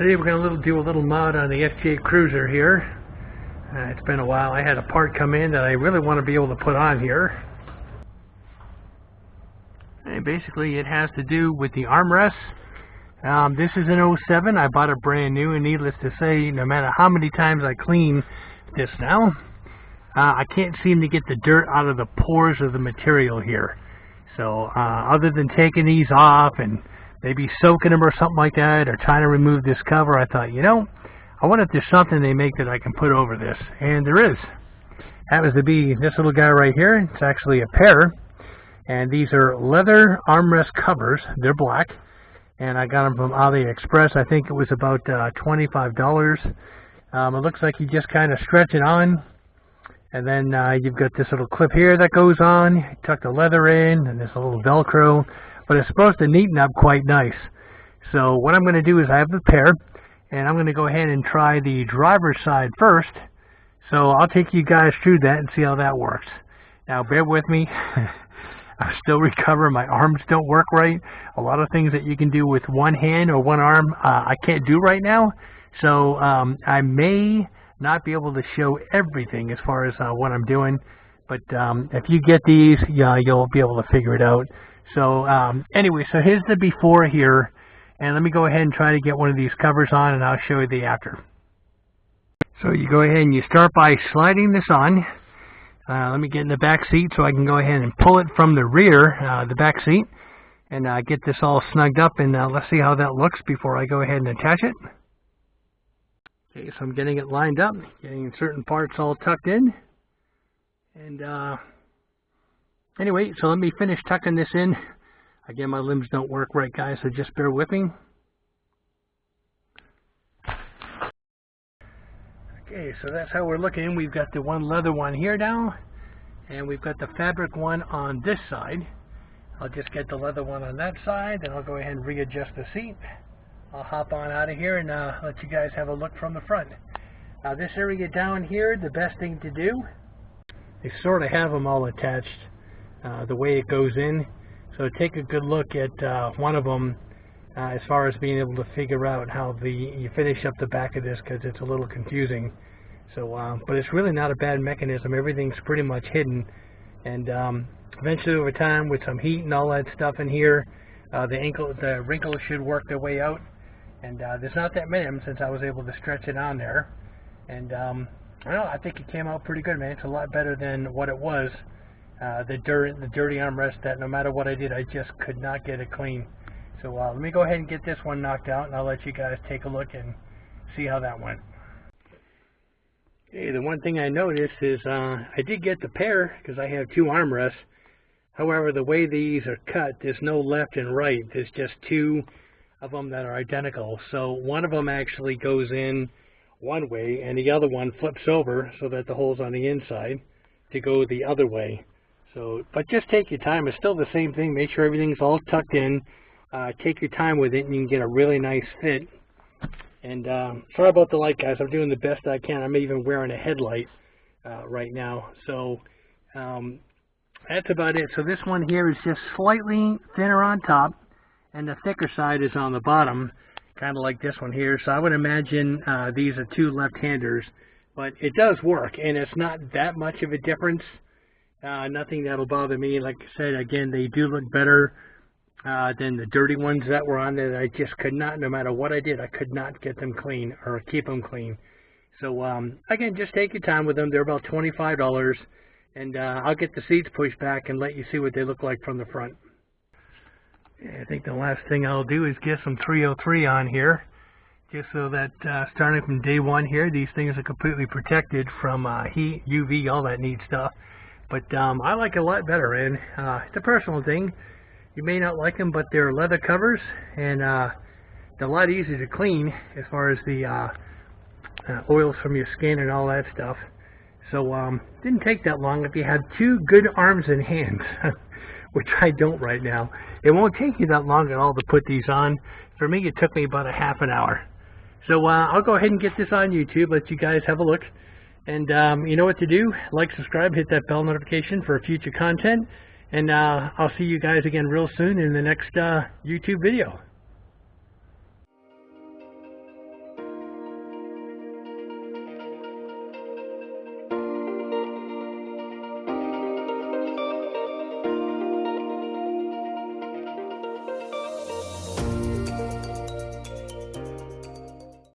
Today we're going to do a little mod on the FJ Cruiser here. It's been a while. I had a part come in that I really want to be able to put on here. And basically it has to do with the armrests. This is an 07. I bought it brand new, and needless to say, no matter how many times I clean this now, I can't seem to get the dirt out of the pores of the material here. So other than taking these off and maybe soaking them or something like that, or trying to remove this cover, I thought, you know, I wonder if there's something they make that I can put over this. And there is. Happens to be this little guy right here. It's actually a pair. And these are leather armrest covers. They're black. And I got them from AliExpress. I think it was about $25. It looks like you just kind of stretch it on. And then you've got this little clip here that goes on. You tuck the leather in, and there's a little Velcro. But it's supposed to neaten up quite nice. So what I'm going to do is I have the pair, and I'm going to go ahead and try the driver's side first. So I'll take you guys through that and see how that works. Now bear with me. I'm still recovering. My arms don't work right. A lot of things that you can do with one hand or one arm I can't do right now. So I may not be able to show everything as far as what I'm doing. But if you get these, yeah, you'll be able to figure it out. So anyway, so here's the before here, and let me go ahead and try to get one of these covers on, and I'll show you the after. So you go ahead and you start by sliding this on. Let me get in the back seat so I can go ahead and pull it from the rear, the back seat, and get this all snugged up, and let's see how that looks before I go ahead and attach it. Okay, so I'm getting it lined up, getting certain parts all tucked in, and anyway, so let me finish tucking this in. Again, my limbs don't work right, guys, so just bear with me. Okay, so that's how we're looking. We've got the one leather one here now, and we've got the fabric one on this side. I'll just get the leather one on that side, then I'll go ahead and readjust the seat. I'll hop on out of here and let you guys have a look from the front. Now this area down here, the best thing to do, they sort of have them all attached the way it goes in. So take a good look at one of them as far as being able to figure out how you finish up the back of this, because it's a little confusing. So, but it's really not a bad mechanism. Everything's pretty much hidden, and eventually over time with some heat and all that stuff in here, the wrinkles should work their way out. And there's not that many of them since I was able to stretch it on there. And I don't know, I think it came out pretty good, man. It's a lot better than what it was. The dirty armrest that no matter what I did, I just could not get it clean. So let me go ahead and get this one knocked out, and I'll let you guys take a look and see how that went. Okay, the one thing I noticed is I did get the pair because I have two armrests. However, the way these are cut, there's no left and right. There's just two of them that are identical. So one of them actually goes in one way, and the other one flips over so that the hole's on the inside to go the other way. So, but just take your time. It's still the same thing. Make sure everything's all tucked in. Take your time with it, and you can get a really nice fit. And sorry about the light, guys. I'm doing the best I can. I'm even wearing a headlight right now. So that's about it. So this one here is just slightly thinner on top, and the thicker side is on the bottom, kind of like this one here. So I would imagine these are two left-handers, but it does work, and it's not that much of a difference. Nothing that'll bother me. Like I said, again, they do look better than the dirty ones that were on there that I just could not, no matter what I did, I could not get them clean or keep them clean. So again, just take your time with them. They're about $25, and I'll get the seats pushed back and let you see what they look like from the front. Yeah, I think the last thing I'll do is get some 303 on here, just so that starting from day one here, these things are completely protected from heat, UV, all that neat stuff. But I like it a lot better, and it's a personal thing. You may not like them, but they're leather covers, and they're a lot easier to clean as far as the oils from your skin and all that stuff. So didn't take that long. If you have two good arms and hands, which I don't right now, it won't take you that long at all to put these on. For me, it took me about a half an hour. So I'll go ahead and get this on YouTube, let you guys have a look. And you know what to do. Like, subscribe, hit that bell notification for future content. And I'll see you guys again real soon in the next YouTube video.